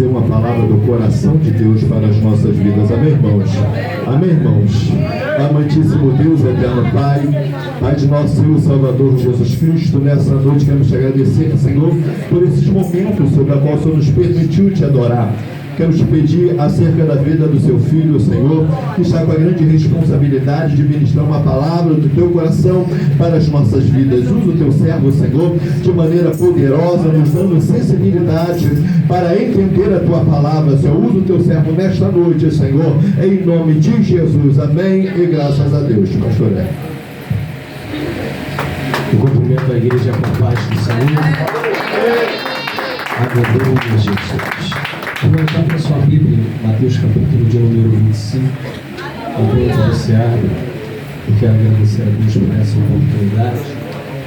Uma palavra do coração de Deus para as nossas vidas. Amém, irmãos? Amém, irmãos? Amantíssimo Deus, eterno Pai, Pai de nosso Senhor e Salvador Jesus Cristo, nessa noite queremos te agradecer, Senhor, por esses momentos sobre a qual o Senhor nos permitiu te adorar. Quero te pedir acerca da vida do seu filho, Senhor, que está com a grande responsabilidade de ministrar uma palavra do teu coração para as nossas vidas. Usa o teu servo, Senhor, de maneira poderosa, nos dando sensibilidade para entender a tua palavra. Senhor, usa o teu servo nesta noite, Senhor, em nome de Jesus. Amém e graças a Deus. Pastor Hélio. Eu cumprimento a igreja com paz e saúde. Aleluia, Jesus. Vou voltar para a sua Bíblia, Mateus capítulo de número 25. Enquanto você abre, eu quero agradecer a Deus por essa oportunidade.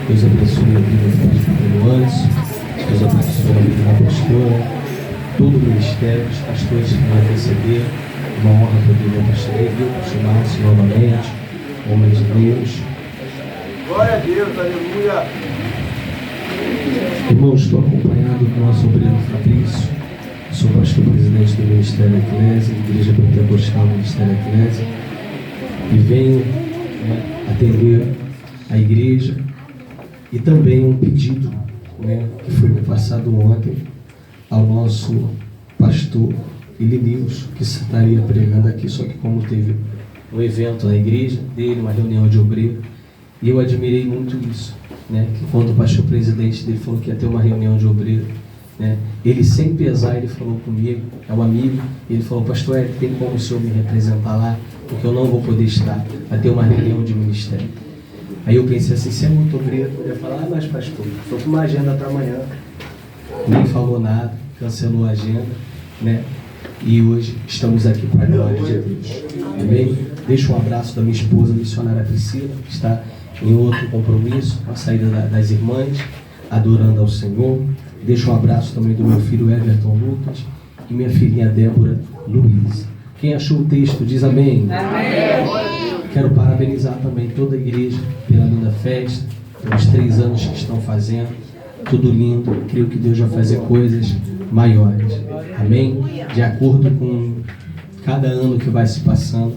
Deus abençoe a vida do pastor Anderson, Deus abençoe a vida da pastora, todo o ministério, os pastores que vão receber. Uma honra poder ver o pastor David, chamar-se novamente, homem de Deus. Glória a Deus, aleluia. Irmãos, estou acompanhado do nosso obreiro Fabrício. Sou pastor presidente do Ministério Eclésia, Igreja Pentecostal do Ministério Eclésia, e venho atender a igreja e também um pedido que foi me passado ontem ao nosso pastor Elinilson, que estaria pregando aqui, só que como teve um evento na igreja dele, uma reunião de obreiro, e eu admirei muito isso, que quando o pastor presidente dele falou que ia ter uma reunião de obreiro, ele sem pesar, ele falou comigo, é um amigo, ele falou: pastor Hélio, tem como o senhor me representar lá? Porque eu não vou poder estar, vai ter uma reunião de ministério. Aí eu pensei assim, se é muito obreiro, eu ia falar: mas pastor, estou com uma agenda para amanhã. Nem falou nada, cancelou a agenda, e hoje estamos aqui para a glória de Deus. Amém? Deixo um abraço da minha esposa, a missionária Priscila, que está em outro compromisso, com a saída das irmãs, adorando ao Senhor. Deixo um abraço também do meu filho Everton Lucas e minha filhinha Débora Luiz. Quem achou o texto diz amém. Amém. Quero parabenizar também toda a igreja pela linda festa, pelos 3 anos que estão fazendo. Tudo lindo. Creio que Deus vai fazer coisas maiores. Amém? De acordo com cada ano que vai se passando,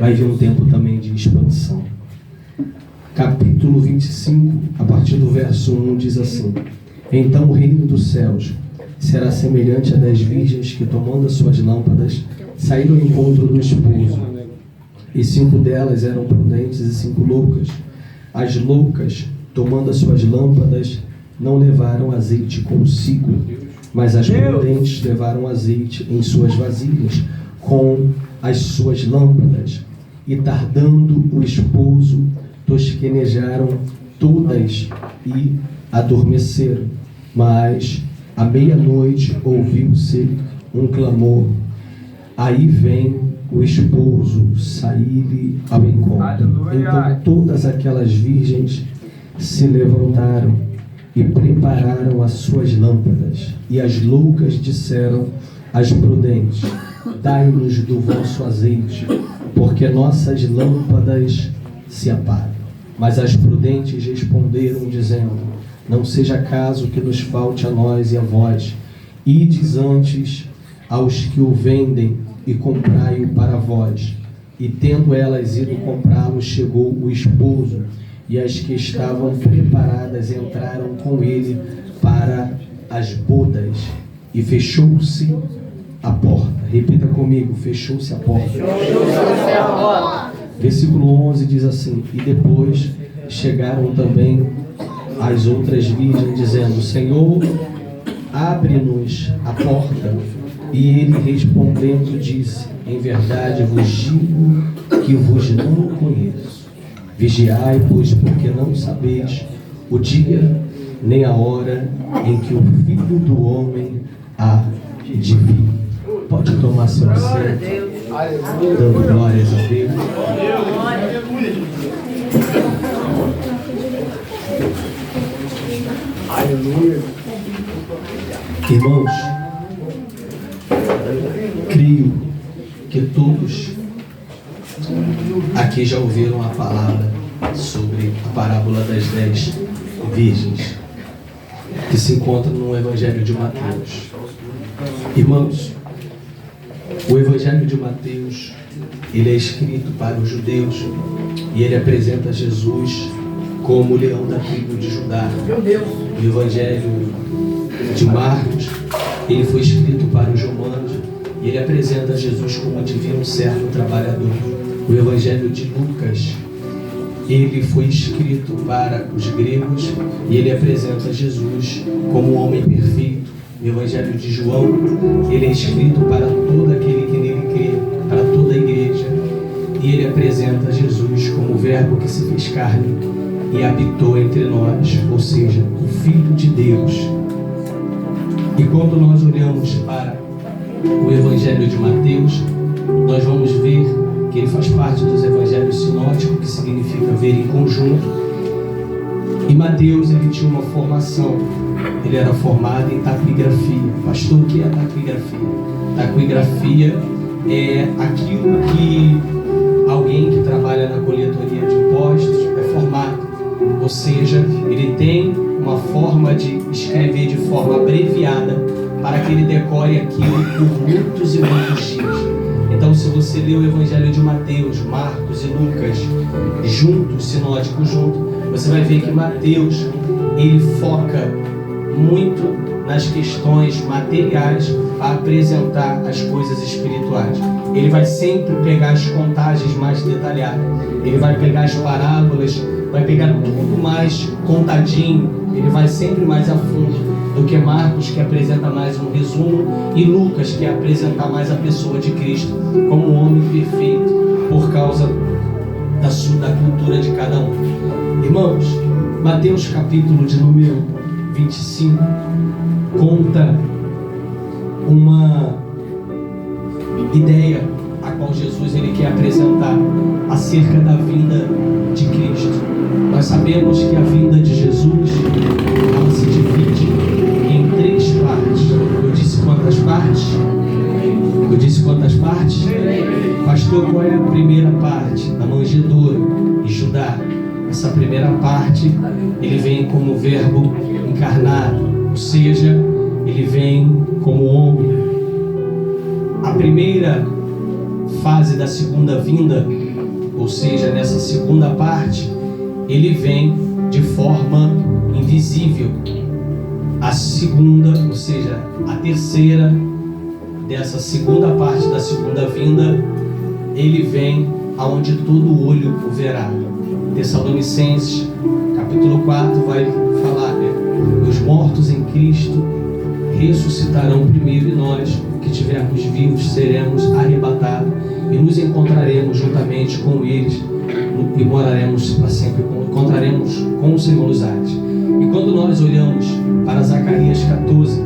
vai vir um tempo também de expansão. Capítulo 25, a partir do verso 1, diz assim: então o reino dos céus será semelhante a 10 virgens que, tomando as suas lâmpadas, saíram ao encontro do esposo. E 5 delas eram prudentes e 5 loucas. As loucas, tomando as suas lâmpadas, não levaram azeite consigo, mas as prudentes levaram azeite em suas vasilhas com as suas lâmpadas. E tardando o esposo, tosquenejaram todas e adormeceram. Mas à meia-noite ouviu-se um clamor: aí vem o esposo, saí-lhe ao encontro. Então todas aquelas virgens se levantaram e prepararam as suas lâmpadas. E as loucas disseram às prudentes: dai-nos do vosso azeite, porque nossas lâmpadas se apagam. Mas as prudentes responderam, dizendo: não seja caso que nos falte a nós e a vós. Ides antes aos que o vendem e comprai-o para vós. E tendo elas ido comprá-lo, chegou o esposo, e as que estavam preparadas entraram com ele para as bodas. E fechou-se a porta. Repita comigo: fechou-se a porta. Fechou-se a porta. Versículo 11 diz assim: e depois chegaram também as outras virgens, dizendo: Senhor, abre-nos a porta. E ele respondendo disse: em verdade vos digo que vos não conheço. Vigiai, pois, porque não sabeis o dia nem a hora em que o Filho do Homem há de vir. Pode tomar seu assento, dando glórias a Deus. Aleluia. Irmãos, creio que todos aqui já ouviram a palavra sobre a parábola das 10 virgens, que se encontra no Evangelho de Mateus. Irmãos, o Evangelho de Mateus, ele é escrito para os judeus e ele apresenta Jesus como o leão da tribo de Judá. O Evangelho de Marcos, ele foi escrito para os romanos e ele apresenta Jesus como divino servo trabalhador. O Evangelho de Lucas, ele foi escrito para os gregos e ele apresenta Jesus como um homem perfeito. O Evangelho de João, ele é escrito para todo aquele que nele crê, para toda a igreja, e ele apresenta Jesus como o verbo que se fez carne e habitou entre nós, ou seja, o Filho de Deus. E quando nós olhamos para o Evangelho de Mateus, nós vamos ver que ele faz parte dos evangelhos sinóticos, que significa ver em conjunto. E Mateus, ele tinha uma formação, ele era formado em taquigrafia. Pastor, o que é taquigrafia? Taquigrafia é aquilo que alguém que trabalha na coletoria de impostos é formado. Ou seja, ele tem uma forma de escrever de forma abreviada para que ele decore aquilo por muitos e muitos dias. Então, se você lê o Evangelho de Mateus, Marcos e Lucas juntos, sinóticos juntos, você vai ver que Mateus, ele foca muito nas questões materiais para apresentar as coisas espirituais. Ele vai sempre pegar as contagens mais detalhadas, ele vai pegar as parábolas, vai pegar tudo mais contadinho, ele vai sempre mais a fundo do que Marcos, que apresenta mais um resumo, e Lucas, que apresenta mais a pessoa de Cristo como um homem perfeito por causa da cultura de cada um. Irmãos, Mateus capítulo de número 25 conta uma ideia a qual Jesus ele quer apresentar acerca da vinda de Cristo. Nós sabemos que a vinda de Jesus ela se divide em 3 partes. Eu disse quantas partes? Eu disse quantas partes? Pastor, qual é a primeira parte? Da manjedoura e Judá. Essa primeira parte, ele vem como verbo encarnado, ou seja, ele vem como homem. A primeira fase da segunda vinda, ou seja, nessa segunda parte, ele vem de forma invisível. A segunda, ou seja, a terceira dessa segunda parte da segunda vinda, ele vem aonde todo olho o verá. Tessalonicenses, capítulo 4, vai falar, os mortos em Cristo ressuscitarão primeiro e nós, que estivermos vivos, seremos arrebatados e nos encontraremos juntamente com eles e moraremos para sempre, encontraremos com o Senhor nos ares. E quando nós olhamos para Zacarias 14,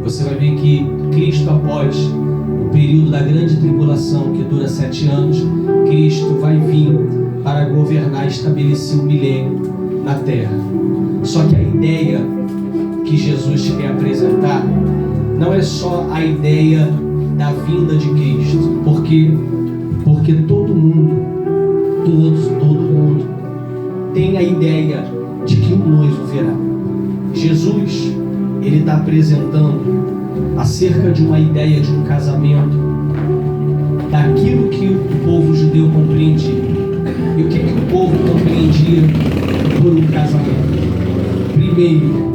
você vai ver que Cristo, após o período da grande tribulação, que dura 7 anos, Cristo vai vir para governar e estabelecer o milênio na terra. Só que a ideia que Jesus quer apresentar não é só a ideia da vinda de Cristo, porque todo mundo, todo mundo tem a ideia de que o noivo virá. Jesus, ele está apresentando acerca de uma ideia de um casamento, daquilo que o povo judeu compreendia. E o que o povo compreendia por um casamento? Primeiro,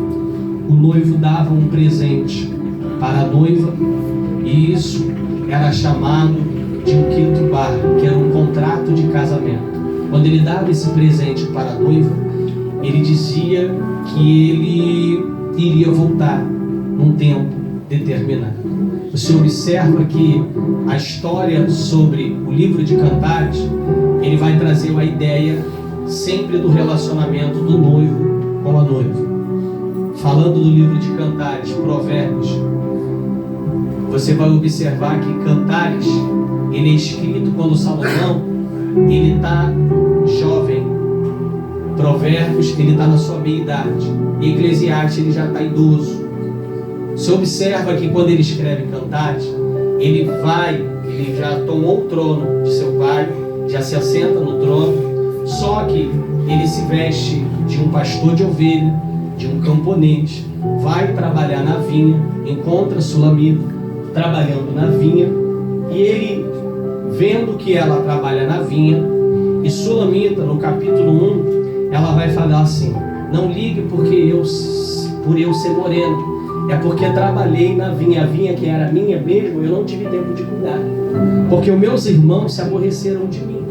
o noivo dava um presente para a noiva, e isso era chamado de um ketubá, que era um contrato de casamento. Quando ele dava esse presente para a noiva, ele dizia que ele iria voltar num tempo determinado. Você observa que a história sobre o livro de Cantares, ele vai trazer uma ideia sempre do relacionamento do noivo com a noiva. Falando do livro de Cantares, Provérbios, você vai observar que Cantares, ele é escrito quando Salomão, ele está jovem. Provérbios, ele está na sua meia-idade. E Eclesiastes, ele já está idoso. Você observa que quando ele escreve Cantares, ele já tomou o trono de seu pai, já se assenta no trono, só que ele se veste de um pastor de ovelha, de um camponês, vai trabalhar na vinha, encontra Sulamita, trabalhando na vinha, e ele, vendo que ela trabalha na vinha, e Sulamita, no capítulo 1, ela vai falar assim: não ligue por eu ser moreno, é porque trabalhei na vinha, a vinha que era minha mesmo, eu não tive tempo de cuidar, porque os meus irmãos se aborreceram de mim,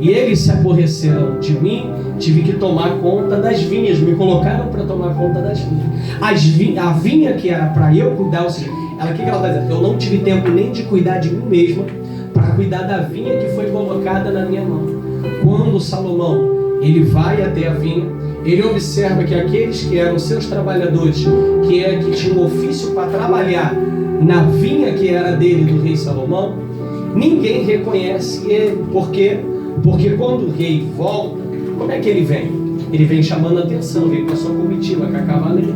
e eles se aborreceram de mim, tive que tomar conta das vinhas, me colocaram para tomar conta das vinhas. A vinha que era para eu cuidar, ou seja, o que ela está dizendo? Eu não tive tempo nem de cuidar de mim mesma, para cuidar da vinha que foi colocada na minha mão. Quando Salomão, ele vai até a vinha, ele observa que aqueles que eram seus trabalhadores, que tinham ofício para trabalhar na vinha que era dele, do rei Salomão, ninguém reconhece ele. Por quê? Porque quando o rei volta, como é que ele vem? Ele vem chamando a atenção, vem com a sua comitiva, com a cavalaria.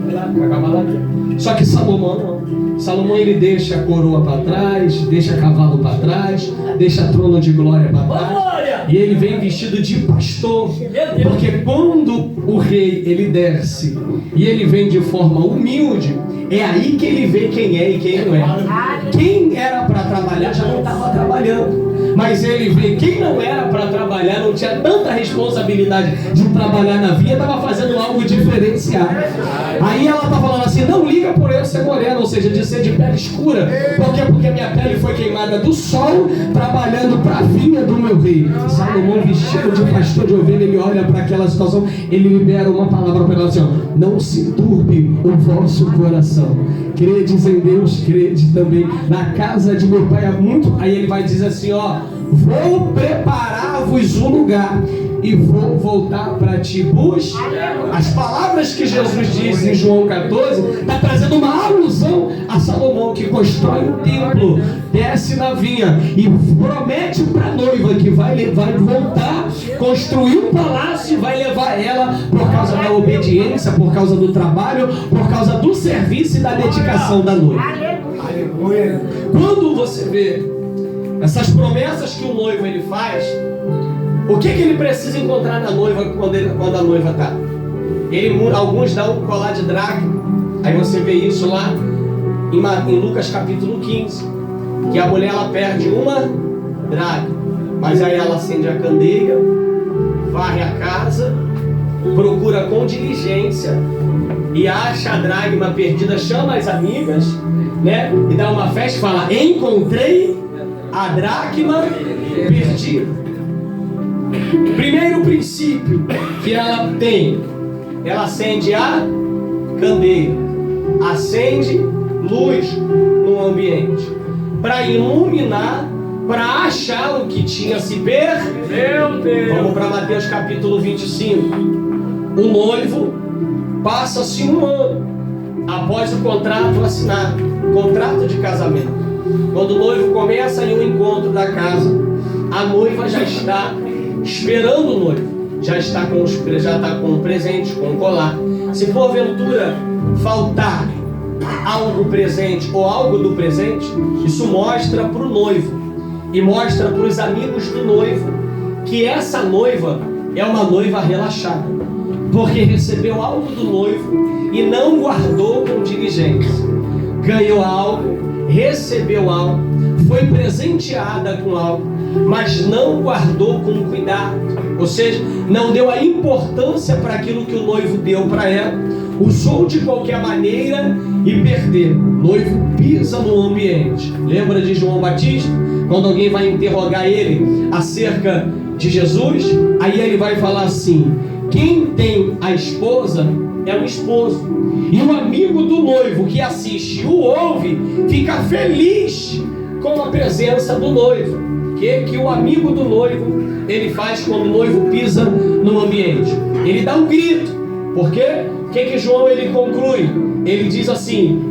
Só que Salomão não. Salomão, ele deixa a coroa para trás, deixa cavalo para trás, deixa trono de glória para trás. E ele vem vestido de pastor, porque quando o rei, ele desce e ele vem de forma humilde, é aí que ele vê quem é e quem não é. Quem era para trabalhar já não estava trabalhando, mas ele vê quem não era para trabalhar, não tinha tanta responsabilidade de trabalhar na vinha, estava fazendo algo diferenciado. Aí ela está falando assim: não liga por eu ser morena, ou seja, de ser de pele escura. Por quê? Porque minha pele foi queimada do sol, trabalhando para a vinha do meu rei. Salomão, vestido de pastor de ovelha, ele olha para aquela situação, ele libera uma palavra para ela assim: ó, não se turbe o vosso coração. Credes em Deus, crede também. Na casa de meu pai há muito. Aí ele vai dizer assim: ó, vou preparar-vos um lugar e vou voltar para ti. As palavras que Jesus diz em João 14 está trazendo uma alusão a Salomão, que constrói um templo, desce na vinha e promete para a noiva que vai voltar, construir um palácio e vai levar ela, por causa da obediência, por causa do trabalho, por causa do serviço e da dedicação da noiva. Quando você vê essas promessas que o noivo ele faz, o que ele precisa encontrar na noiva quando a noiva está? Alguns dão um colar de dracma. Aí você vê isso lá em Lucas capítulo 15, que a mulher ela perde uma dracma, mas aí ela acende a candeia, varre a casa, procura com diligência e acha a dracma perdida, chama as amigas, né? E dá uma festa e fala: encontrei a dracma perdida. Primeiro princípio que ela tem, ela acende a candeia, acende luz no ambiente, para iluminar, para achar o que tinha se perdido. Vamos para Mateus capítulo 25. O noivo passa-se um ano após o contrato assinado, contrato de casamento. Quando o noivo começa em um encontro da casa, a noiva já está esperando o noivo, já está com o presente, com o colar. Se porventura faltar algo presente ou algo do presente, isso mostra para o noivo e mostra para os amigos do noivo que essa noiva é uma noiva relaxada, porque recebeu algo do noivo e não guardou com diligência. Ganhou algo, recebeu algo, foi presenteada com algo, mas não guardou com cuidado, ou seja, não deu a importância para aquilo que o noivo deu para ela, usou de qualquer maneira e perdeu. O noivo pisa no ambiente. Lembra de João Batista? Quando alguém vai interrogar ele acerca de Jesus, aí ele vai falar assim: quem tem a esposa é o esposo, e o amigo do noivo que assiste e o ouve fica feliz com a presença do noivo. Que o amigo do noivo ele faz quando o noivo pisa no ambiente? Ele dá um grito. Por quê? O que João ele conclui? Ele diz assim: